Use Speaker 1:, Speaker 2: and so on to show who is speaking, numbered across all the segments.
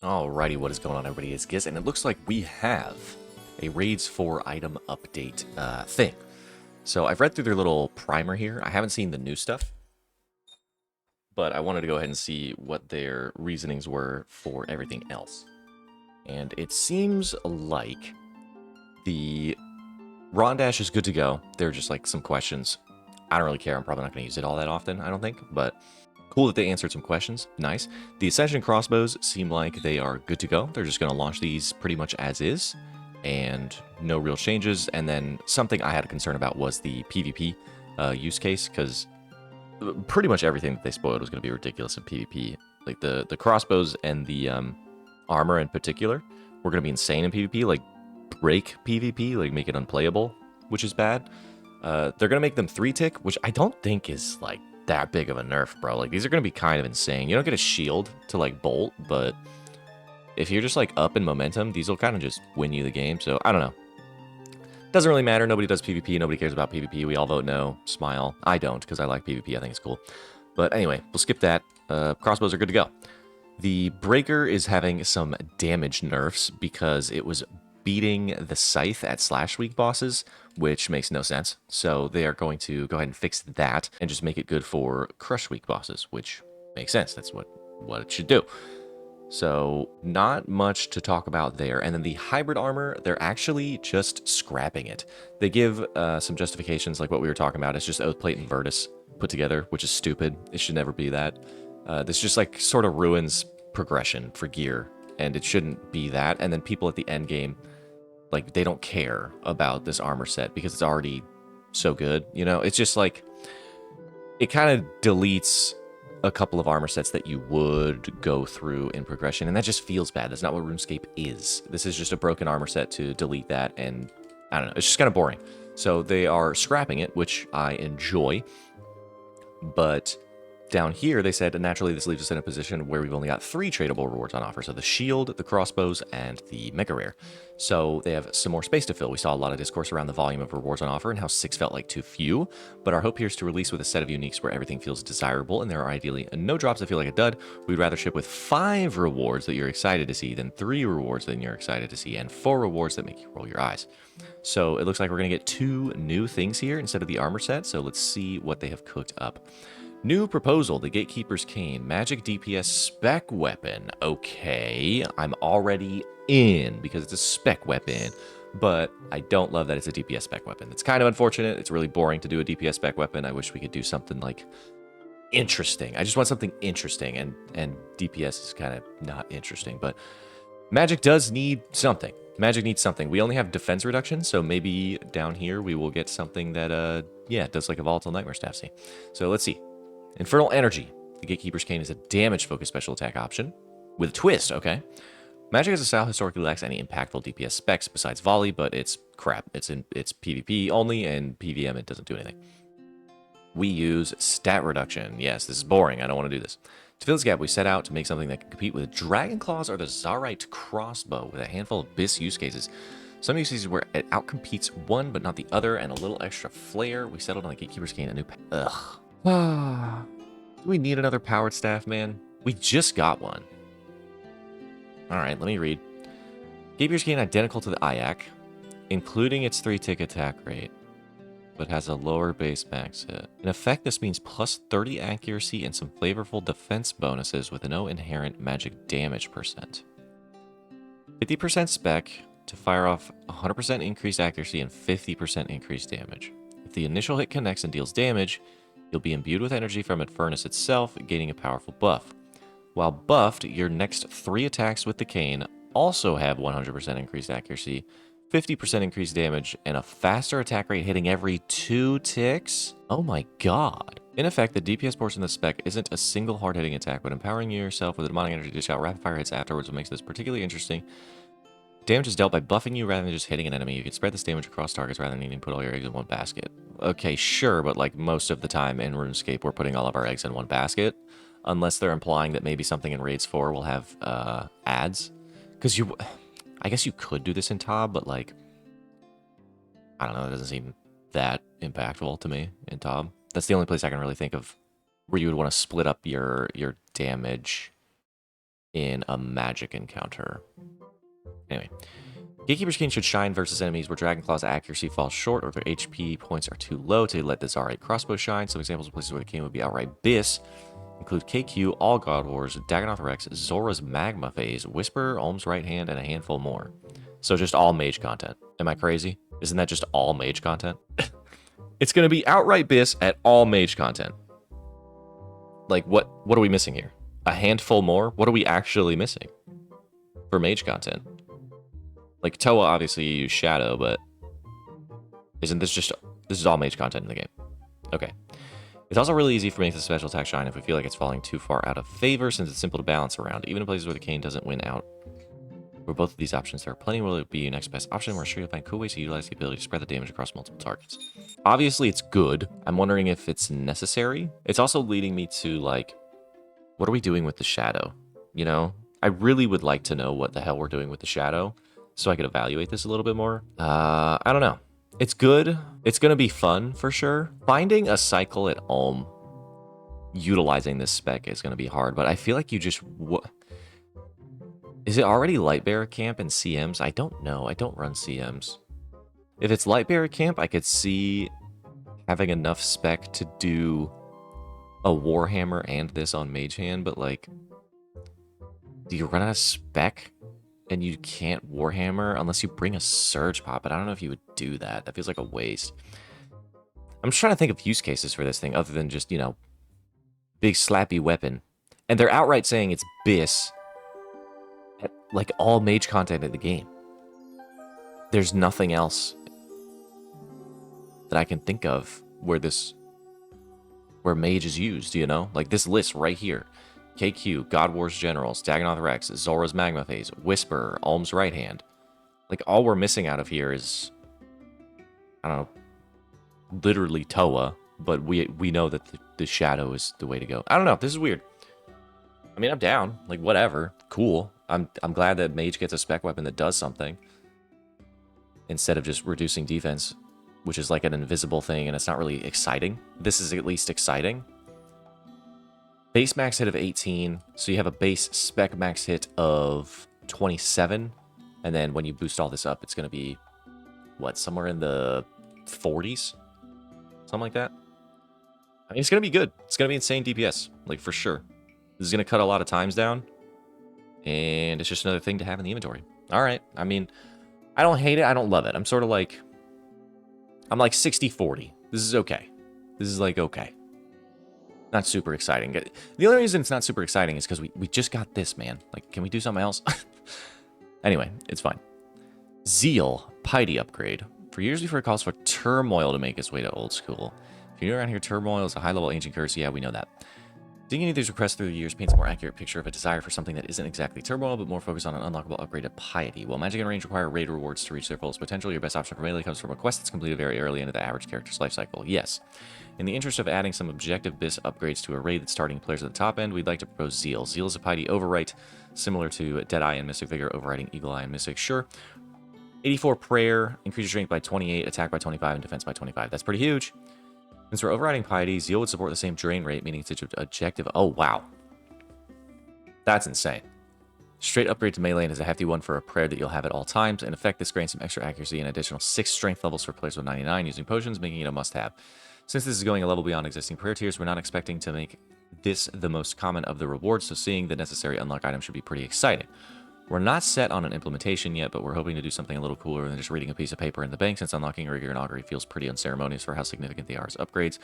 Speaker 1: Alrighty, what is going on, everybody? It's Giz, and it looks like we have a Raids 4 item update thing. So I've read through their little primer here. I haven't seen the new stuff, but I wanted to go ahead and see what their reasonings were for everything else. And it seems like the Ron Dash is good to go. There are just like some questions. I don't really care. I'm probably not going to use it all that often, I don't think, but cool that they answered some questions. Nice. The Ascension crossbows seem like they are good to go. They're just going to launch these pretty much as is, and no real changes. And then something I had a concern about was the PvP use case, because pretty much everything that they spoiled was going to be ridiculous in PvP. Like the crossbows and the armor in particular were going to be insane in PvP, like break PvP, like make it unplayable, which is bad. They're going to make them 3-tick, which I don't think is like that big of a nerf, bro. Like, these are going to be kind of insane. You don't get a shield to, like, bolt, but if you're just, like, up in momentum, these will kind of just win you the game. So, I don't know. Doesn't really matter. Nobody does PvP. Nobody cares about PvP. We all vote no. Smile. I don't, because I like PvP. I think it's cool. But anyway, we'll skip that. Crossbows are good to go. The Breaker is having some damage nerfs because it was beating the Scythe at Slash Week bosses, which makes no sense. So they are going to go ahead and fix that and just make it good for Crush Week bosses, which makes sense. That's what it should do. So not much to talk about there. And then the hybrid armor, they're actually just scrapping it. They give some justifications like what we were talking about. It's just Oathplate and Virtus put together, which is stupid. It should never be that. This just like sort of ruins progression for gear, and it shouldn't be that. And then people at the end game, like, they don't care about this armor set because it's already so good. You know, it's just like, it kind of deletes a couple of armor sets that you would go through in progression, and that just feels bad. That's not what RuneScape is. This is just a broken armor set to delete that, and I don't know, it's just kind of boring. So they are scrapping it, which I enjoy, but down here, they said, naturally, this leaves us in a position where we've only got 3 tradable rewards on offer. So the shield, the crossbows, and the mega rare. So they have some more space to fill. We saw a lot of discourse around the volume of rewards on offer and how 6 felt like too few. But our hope here is to release with a set of uniques where everything feels desirable, and there are ideally no drops that feel like a dud. We'd rather ship with 5 rewards that you're excited to see than 3 rewards that you're excited to see, and 4 rewards that make you roll your eyes. So it looks like we're going to get 2 new things here instead of the armor set. So let's see what they have cooked up. New proposal, the Gatekeeper's Cane, magic DPS spec weapon. Okay, I'm already in because it's a spec weapon, but I don't love that it's a DPS spec weapon. It's kind of unfortunate. It's really boring to do a DPS spec weapon. I wish we could do something like interesting. I just want something interesting, and DPS is kind of not interesting, but magic does need something. Magic needs something. We only have defense reduction, so maybe down here we will get something that, yeah, does like a Volatile Nightmare Staff. See. So let's see. Infernal Energy. The Gatekeeper's Cane is a damage-focused special attack option with a twist, okay? Magic as a style historically lacks any impactful DPS specs besides volley, but it's crap. It's PvP only, and PvM it doesn't do anything. We use stat reduction. Yes, this is boring. I don't want to do this. To fill this gap, we set out to make something that can compete with Dragon Claws or the Zarite Crossbow with a handful of BIS use cases. Some use cases where it outcompetes one but not the other, and a little extra flair. We settled on the Gatekeeper's Cane, a new... Ugh. Do we need another powered staff, man? We just got one. Alright, let me read. Gatekeeper's Cane identical to the IAC, including its 3-tick attack rate, but has a lower base max hit. In effect, this means plus 30 accuracy and some flavorful defense bonuses with no inherent magic damage percent. 50% spec to fire off 100% increased accuracy and 50% increased damage. If the initial hit connects and deals damage, you'll be imbued with energy from Infernus itself, gaining a powerful buff. While buffed, your next 3 attacks with the cane also have 100% increased accuracy, 50% increased damage, and a faster attack rate hitting every 2 ticks? Oh my god. In effect, the DPS portion of the spec isn't a single hard-hitting attack, but empowering yourself with demonic energy to dish out rapid-fire hits afterwards, what makes this particularly interesting. Damage is dealt by buffing you rather than just hitting an enemy. You can spread this damage across targets rather than needing to put all your eggs in one basket. Okay, sure, but like most of the time in RuneScape, we're putting all of our eggs in one basket. Unless they're implying that maybe something in Raids 4 will have ads. Because I guess you could do this in TOB, but like, I don't know, it doesn't seem that impactful to me in TOB. That's the only place I can really think of where you would want to split up your damage in a magic encounter. Anyway. Gatekeeper's King should shine versus enemies where Dragonclaw's accuracy falls short or their HP points are too low to let the Zarite crossbow shine. Some examples of places where the king would be outright Biss include KQ, All God Wars, Dagonoth Rex, Zora's Magma Phase, Whisper, Olm's Right Hand, and a handful more. So just all mage content. Am I crazy? Isn't that just all mage content? It's going to be outright Biss at all mage content. Like, what are we missing here? A handful more? What are we actually missing for mage content? Like, Toa, obviously, you use Shadow, but isn't this just... This is all mage content in the game. Okay. It's also really easy for me to make the special attack shine if we feel like it's falling too far out of favor, since it's simple to balance around, even in places where the cane doesn't win out. For both of these options, there are plenty will be your next best option. We're sure you'll find cool ways to utilize the ability to spread the damage across multiple targets. Obviously, it's good. I'm wondering if it's necessary. It's also leading me to, like, what are we doing with the Shadow? You know? I really would like to know what the hell we're doing with the Shadow, so I could evaluate this a little bit more. I don't know. It's good. It's going to be fun, for sure. Finding a cycle at Ulm utilizing this spec is going to be hard, but I feel like you just... Is it already Lightbearer Camp and CMs? I don't know. I don't run CMs. If it's Lightbearer Camp, I could see having enough spec to do a Warhammer and this on Mage Hand, but, like, do you run out of spec? And you can't Warhammer unless you bring a Surge Pop, but I don't know if you would do that. That feels like a waste. I'm just trying to think of use cases for this thing other than just, you know, big slappy weapon. And they're outright saying it's Biss at, like, all mage content in the game. There's nothing else that I can think of where mage is used, you know? Like this list right here. KQ, God Wars Generals, Dagonoth Rex, Zora's Magma Phase, Whisper, Ulm's Right Hand. Like, all we're missing out of here is, I don't know, literally Toa, but we know that the Shadow is the way to go. I don't know, this is weird. I mean, I'm down. Like, whatever. Cool. I'm glad that Mage gets a spec weapon that does something, instead of just reducing defense, which is like an invisible thing, and it's not really exciting. This is at least exciting. Base max hit of 18, so you have a base spec max hit of 27, and then when you boost all this up, it's going to be, what, somewhere in the 40s? Something like that? I mean, it's going to be good. It's going to be insane DPS, like, for sure. This is going to cut a lot of times down, and it's just another thing to have in the inventory. All right, I mean, I don't hate it, I don't love it. I'm sort of like, I'm like 60-40. This is okay. This is, like, okay. Not super exciting. The only reason it's not super exciting is because we just got this, man. Like, can we do something else? Anyway, it's fine. Zeal, Piety upgrade. For years before it calls for Turmoil to make its way to old school. If you're new around here, Turmoil is a high-level ancient curse. Yeah, we know that. Seeing any of these requests through the years paints a more accurate picture of a desire for something that isn't exactly Turmoil, but more focused on an unlockable upgrade to Piety. While magic and range require raid rewards to reach their fullest potential, your best option for melee comes from a quest that's completed very early into the average character's lifecycle. Yes. In the interest of adding some objective BIS upgrades to a raid that's starting players at the top end, we'd like to propose Zeal. Zeal is a Piety overwrite, similar to Deadeye and Mystic Vigor overriding Eagle Eye and Mystic. Sure. 84 Prayer, increases strength by 28, attack by 25, and defense by 25. That's pretty huge. Since we're overriding Piety, Zeal would support the same drain rate, meaning it's objective. Oh, wow. That's insane. Straight upgrade to melee is a hefty one for a prayer that you'll have at all times. In effect, this grants some extra accuracy and additional 6 strength levels for players with 99 using potions, making it a must-have. Since this is going a level beyond existing prayer tiers, we're not expecting to make this the most common of the rewards, so seeing the necessary unlock item should be pretty exciting. We're not set on an implementation yet, but we're hoping to do something a little cooler than just reading a piece of paper in the bank, since unlocking Rigor and Augury feels pretty unceremonious for how significant they are as upgrades.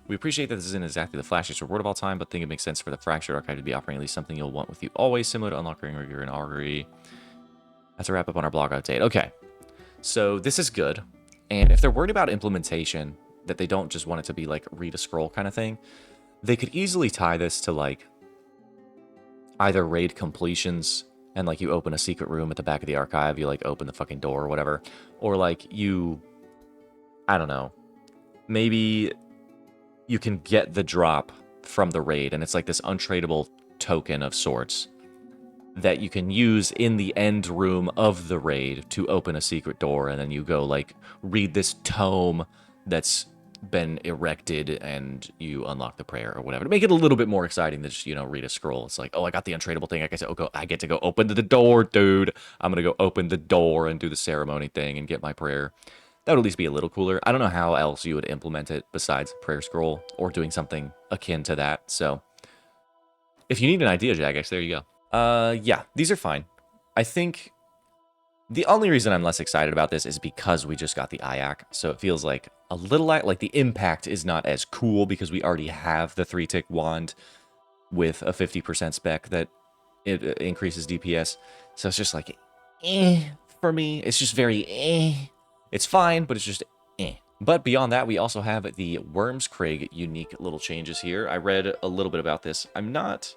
Speaker 1: We appreciate that this isn't exactly the flashiest reward of all time, but think it makes sense for the Fractured Archive to be offering at least something you'll want with you always, similar to unlocking Rigor and Augury. That's a wrap up on our blog update. Okay, so this is good, and if they're worried about implementation, that they don't just want it to be like read a scroll kind of thing, they could easily tie this to like either raid completions, and like you open a secret room at the back of the archive, you like open the fucking door or whatever, or like you, I don't know, maybe you can get the drop from the raid and it's like this untradeable token of sorts that you can use in the end room of the raid to open a secret door, and then you go like read this tome that's been erected and you unlock the prayer or whatever. To make it a little bit more exciting than just, read a scroll. It's like, oh, I got the untradeable thing. I get to go open the door, dude. I'm going to go open the door and do the ceremony thing and get my prayer. That would at least be a little cooler. I don't know how else you would implement it besides prayer scroll or doing something akin to that. So if you need an idea, Jagex, there you go. Yeah, these are fine. I think the only reason I'm less excited about this is because we just got the IAC, so it feels like a little like the impact is not as cool because we already have the 3-tick wand with a 50% spec that it increases DPS. So it's just like, for me. It's just very It's fine, but it's just But beyond that, we also have the Wormscraig unique little changes here. I read a little bit about this. I'm not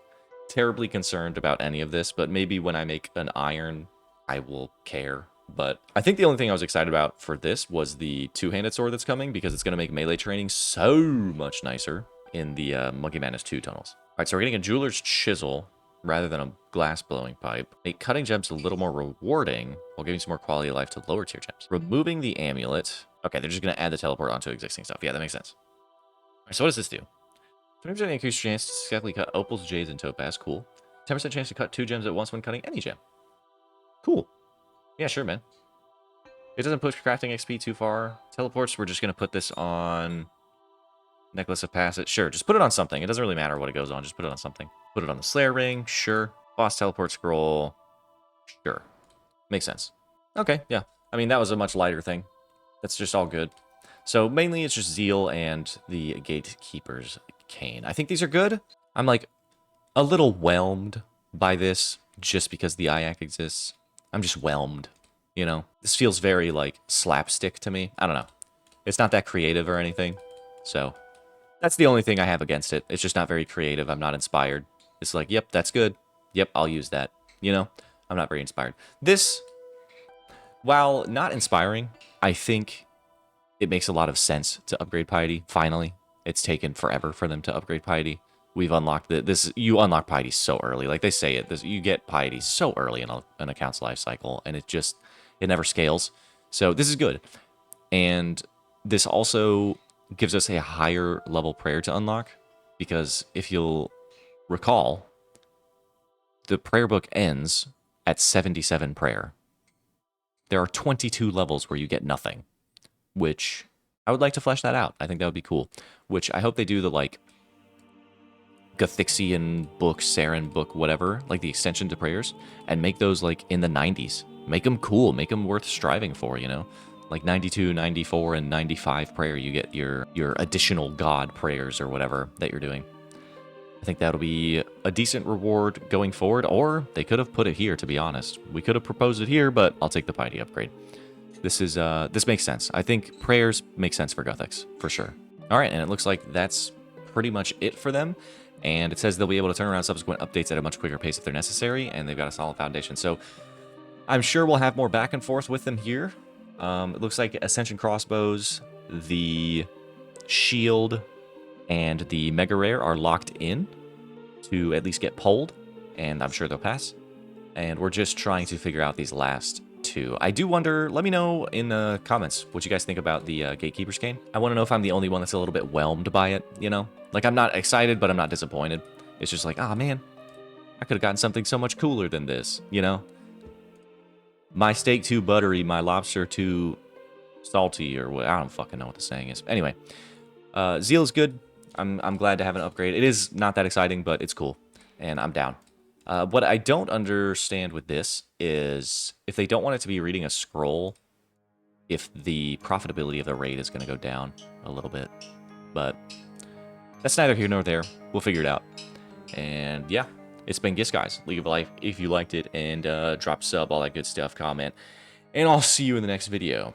Speaker 1: terribly concerned about any of this, but maybe when I make an iron, I will care. But I think the only thing I was excited about for this was the two-handed sword that's coming, because it's going to make melee training so much nicer in the Monkey Madness 2 tunnels. All right, so we're getting a jeweler's chisel rather than a glass blowing pipe. Make cutting gems a little more rewarding while giving some more quality of life to lower tier gems. Removing the amulet. Okay, they're just going to add the teleport onto existing stuff. Yeah, that makes sense. All right, so what does this do? 20% increased chance to successfully cut opals, jades, and topaz. Cool. 10% chance to cut 2 gems at once when cutting any gem. Cool. Yeah, sure, man. It doesn't push crafting XP too far. Teleports, we're just going to put this on Necklace of Passage. Sure, just put it on something. It doesn't really matter what it goes on. Just put it on something. Put it on the Slayer Ring. Sure. Boss Teleport Scroll. Sure. Makes sense. Okay, yeah. I mean, that was a much lighter thing. That's just all good. So mainly it's just Zeal and the Gatekeeper's Cane. I think these are good. I'm like a little whelmed by this just because the IAC exists. I'm just whelmed, you know? This feels very, like, slapstick to me. I don't know. It's not that creative or anything. So, that's the only thing I have against it. It's just not very creative. I'm not inspired. It's like, yep, that's good. Yep, I'll use that. You know? I'm not very inspired. This, while not inspiring, I think it makes a lot of sense to upgrade Piety, finally. It's taken forever for them to upgrade Piety. We've unlocked this. You unlock Piety so early. Like they say it, you get Piety so early in an account's life cycle, and it never scales. So this is good. And this also gives us a higher level prayer to unlock, because if you'll recall, the prayer book ends at 77 prayer. There are 22 levels where you get nothing, which I would like to flesh that out. I think that would be cool. Which I hope they do the, like, Gothixian book, Saren book, whatever, like the extension to prayers, and make those like in the 90s. Make them cool, make them worth striving for, you know? Like 92, 94, and 95 prayer, you get your additional god prayers or whatever that you're doing. I think that'll be a decent reward going forward, or they could have put it here, to be honest. We could have proposed it here, but I'll take the Piety upgrade. This makes sense. I think prayers make sense for Gothics, for sure. All right, and it looks like that's pretty much it for them. And it says they'll be able to turn around subsequent updates at a much quicker pace if they're necessary, and they've got a solid foundation. So I'm sure we'll have more back and forth with them here. It looks like Ascension Crossbows, the Shield, and the Mega Rare are locked in to at least get pulled, and I'm sure they'll pass. And we're just trying to figure out these last two. I do wonder, let me know in the comments what you guys think about the Gatekeeper's Cane. I want to know if I'm the only one that's a little bit whelmed by it, you know? Like, I'm not excited, but I'm not disappointed. It's just like, ah, man, I could have gotten something so much cooler than this, you know? My steak too buttery, my lobster too salty, or what, I don't fucking know what the saying is. Anyway, Zeal is good. I'm glad to have an upgrade. It is not that exciting, but it's cool, and I'm down. What I don't understand with this is if they don't want it to be reading a scroll, if the profitability of the raid is going to go down a little bit. But that's neither here nor there. We'll figure it out. And yeah, it's been Gis, guys. Leave a like if you liked it, and drop sub, all that good stuff, comment. And I'll see you in the next video.